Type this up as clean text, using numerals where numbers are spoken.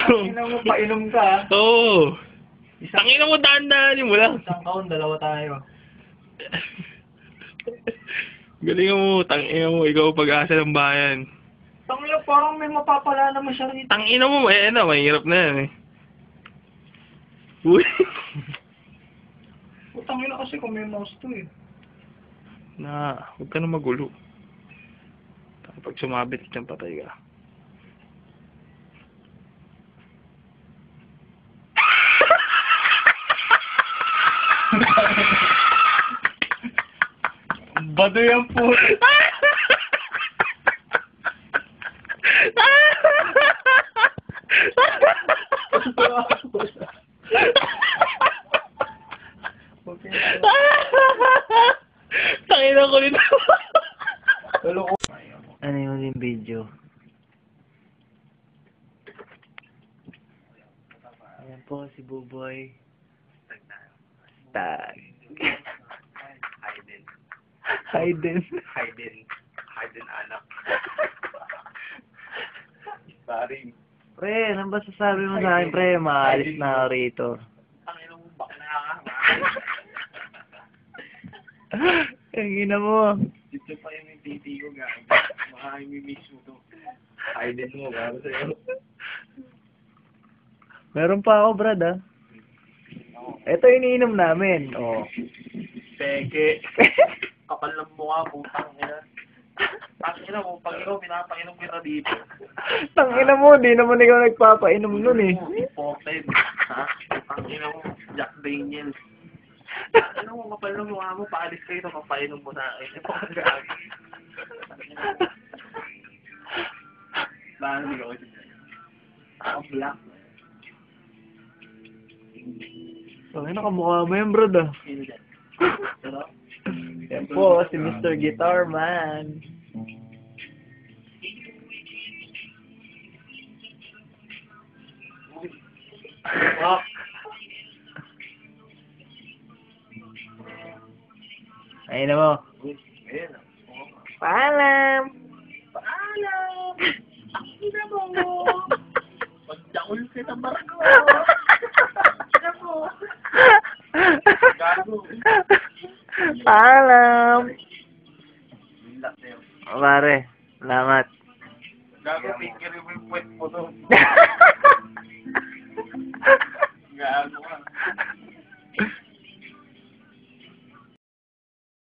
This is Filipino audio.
Tangina mo, painom ka. Oo. Tangina mo, daan-daanin mo lang. Isang taon, dalawa tayo. Galingan mo, tangina mo, ikaw pag-asa ng bayan. Tangina, parang may mapapala naman siya rito. Tangina mo, mahirap na yan eh. Uy. Tangina kasi kung may mouse to eh. Huwag ka na magulo. Pag sumabit dyan, patay ka. Bado yan po. Tangina ko nito. Ano yung video? Ayan po si Buboy. Stag. Hayden. Hayden anak. Paring. Pre, ano ba sasabi mo sa akin, pre? Maalis na ako rito. Tangina mo, bakla ka. Ang ina mo. Dito pa yung titi ko, gago. Makakimimiss mo to. Hayden mo, gago sa'yo. Meron pa ako, brad, ah. Ito iniinom namin. Oh. Peke. Kapal ng mukha, putang ina. Tangina mo, pag ikaw pinapainom kita dito. Tangina mo, di naman ikaw nagpapainom nun eh. Imported. Ha? Tangina mo, Jack Daniels. Tangina mo, kapal ng mukha mo, paalis kayo ito, papainom mo sa akin. Ito ang gagi. Bakit hindi ka kasi dyan? Ako black. Tangina, kamukha mo yan, brad, ah. Sino dyan? Pero, Yan po, si Mr. Guitar Man. oh. Ayun na mo. Ayan. Paalam! Paalam! Tangina mo! Pagdaul kita barko! Tangina mo! Gago! Paalam! Relax na yun. Pare, salamat. Gago, pinkirin mo yung puwet mo doon. Gago ka.